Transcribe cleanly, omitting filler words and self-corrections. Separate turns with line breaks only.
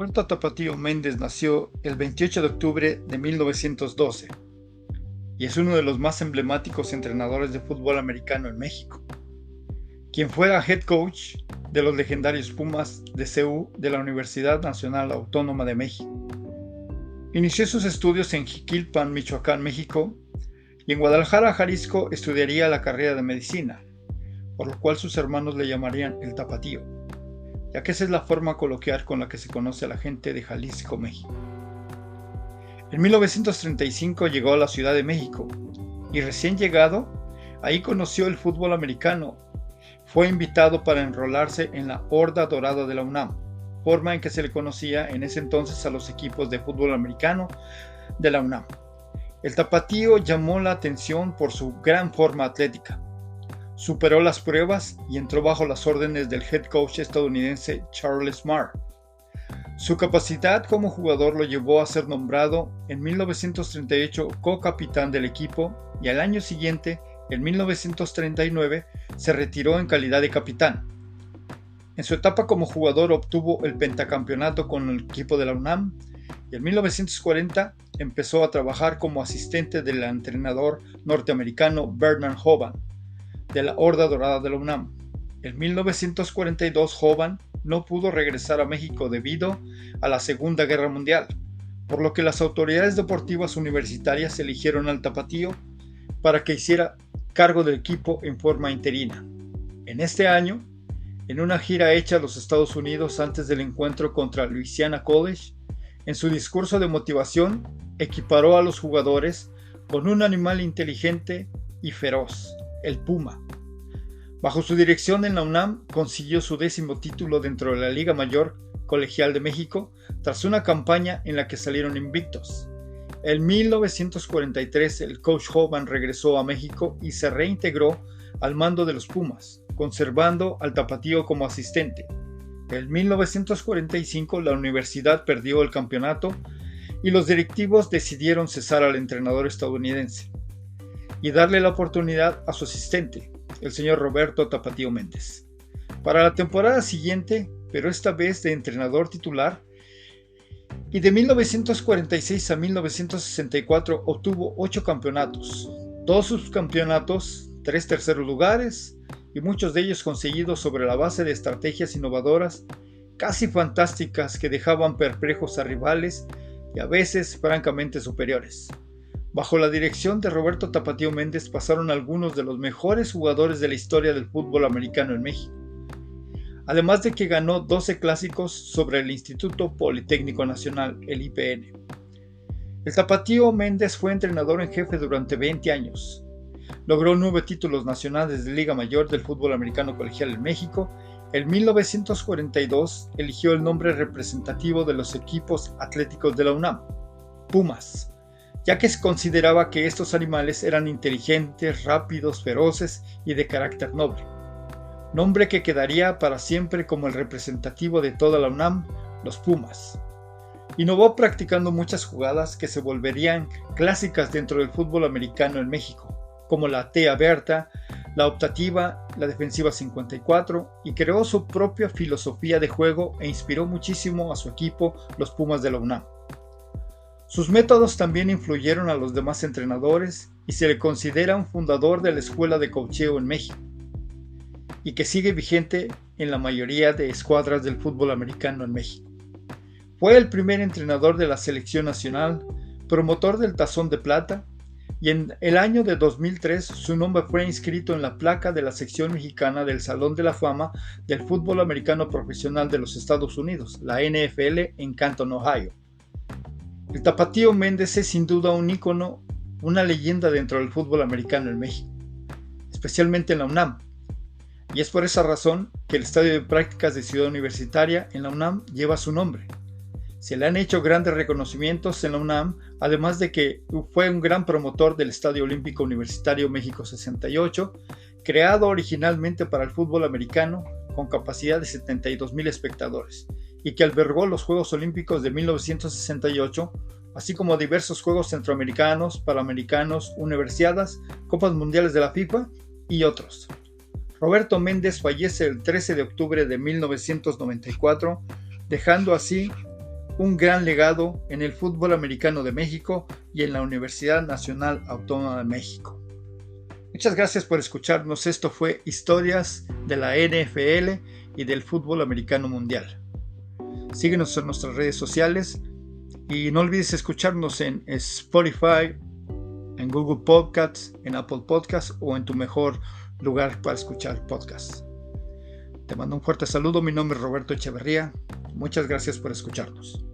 Roberto Tapatío Méndez nació el 28 de octubre de 1912 y es uno de los más emblemáticos entrenadores de fútbol americano en México, quien fuera head coach de los legendarios Pumas de CU de la Universidad Nacional Autónoma de México. Inició sus estudios en Jiquilpan, Michoacán, México, y en Guadalajara, Jalisco, estudiaría la carrera de medicina, por lo cual sus hermanos le llamarían el Tapatío, ya que esa es la forma coloquial con la que se conoce a la gente de Jalisco, México. En 1935 llegó a la Ciudad de México y recién llegado, ahí conoció el fútbol americano. Fue invitado para enrolarse en la Horda Dorada de la UNAM, forma en que se le conocía en ese entonces a los equipos de fútbol americano de la UNAM. El Tapatío llamó la atención por su gran forma atlética. Superó las pruebas y entró bajo las órdenes del head coach estadounidense Charles Marr. Su capacidad como jugador lo llevó a ser nombrado en 1938 co-capitán del equipo y al año siguiente, en 1939, se retiró en calidad de capitán. En su etapa como jugador obtuvo el pentacampeonato con el equipo de la UNAM y en 1940 empezó a trabajar como asistente del entrenador norteamericano Bernard Hoban de la Horda Dorada de la UNAM. En 1942 Hoban no pudo regresar a México debido a la Segunda Guerra Mundial, por lo que las autoridades deportivas universitarias eligieron al Tapatío para que hiciera cargo del equipo en forma interina. En este año, en una gira hecha a los Estados Unidos antes del encuentro contra Louisiana College, en su discurso de motivación equiparó a los jugadores con un animal inteligente y feroz, el puma. Bajo su dirección en la UNAM consiguió su 10º título dentro de la Liga Mayor Colegial de México tras una campaña en la que salieron invictos. En 1943 el coach Hoban regresó a México y se reintegró al mando de los Pumas, conservando al Tapatío como asistente. En 1945 la universidad perdió el campeonato y los directivos decidieron cesar al entrenador estadounidense y darle la oportunidad a su asistente, el señor Roberto Tapatío Méndez, para la temporada siguiente, pero esta vez de entrenador titular, y de 1946 a 1964 obtuvo 8 campeonatos, 2 subcampeonatos, 3 terceros lugares, y muchos de ellos conseguidos sobre la base de estrategias innovadoras, casi fantásticas que dejaban perplejos a rivales y a veces francamente superiores. Bajo la dirección de Roberto Tapatío Méndez pasaron algunos de los mejores jugadores de la historia del fútbol americano en México, además de que ganó 12 clásicos sobre el Instituto Politécnico Nacional, el IPN. El Tapatío Méndez fue entrenador en jefe durante 20 años. Logró 9 títulos nacionales de Liga Mayor del fútbol americano colegial en México. En 1942 eligió el nombre representativo de los equipos atléticos de la UNAM, Pumas, ya que se consideraba que estos animales eran inteligentes, rápidos, feroces y de carácter noble. Nombre que quedaría para siempre como el representativo de toda la UNAM, los Pumas. Innovó practicando muchas jugadas que se volverían clásicas dentro del fútbol americano en México, como la T abierta, la optativa, la defensiva 54, y creó su propia filosofía de juego e inspiró muchísimo a su equipo, los Pumas de la UNAM. Sus métodos también influyeron a los demás entrenadores y se le considera un fundador de la escuela de coacheo en México y que sigue vigente en la mayoría de escuadras del fútbol americano en México. Fue el primer entrenador de la selección nacional, promotor del Tazón de Plata, y en el año de 2003 su nombre fue inscrito en la placa de la sección mexicana del Salón de la Fama del Fútbol Americano Profesional de los Estados Unidos, la NFL, en Canton, Ohio. El Tapatío Méndez es sin duda un ícono, una leyenda dentro del fútbol americano en México, especialmente en la UNAM, y es por esa razón que el Estadio de Prácticas de Ciudad Universitaria en la UNAM lleva su nombre. Se le han hecho grandes reconocimientos en la UNAM, además de que fue un gran promotor del Estadio Olímpico Universitario México 68, creado originalmente para el fútbol americano con capacidad de 72,000 espectadores, y que albergó los Juegos Olímpicos de 1968, así como diversos Juegos Centroamericanos, Panamericanos, Universiadas, Copas Mundiales de la FIFA y otros. Roberto Méndez fallece el 13 de octubre de 1994, dejando así un gran legado en el fútbol americano de México y en la Universidad Nacional Autónoma de México. Muchas gracias por escucharnos. Esto fue Historias de la NFL y del fútbol americano mundial. Síguenos en nuestras redes sociales y no olvides escucharnos en Spotify, en Google Podcasts, en Apple Podcasts o en tu mejor lugar para escuchar podcasts. Te mando un fuerte saludo. Mi nombre es Roberto Echeverría. Muchas gracias por escucharnos.